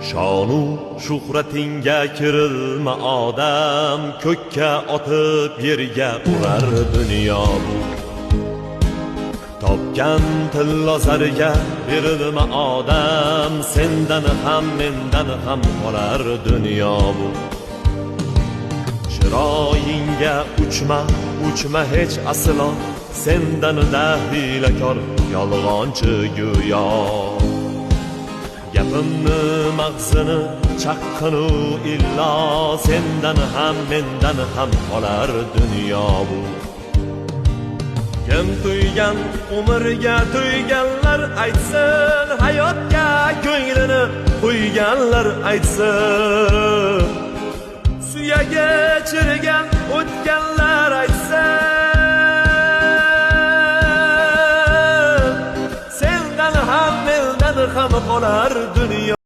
Shonu shuhratingga kirilma odam, ko'kka otib yerga urar dunyo bu. Topgan tilla zariga berilma odam, sendan ham mendan ham qolar dunyo bu. Chiroyingga uchma hech aslo, sendan dahiylakor yolg'onchi go'yo. Gapimni mag'zini chaqqinu illo, sendan ham mendan ham qolar dunyo bu. Kim tuygan umrga tuyganlar aytsin, hayotga ko'nglini qo'yganlar aytsin, suyagi chirigan o'tganlar aytsin, sendan ham mendan ham qolar dunyo.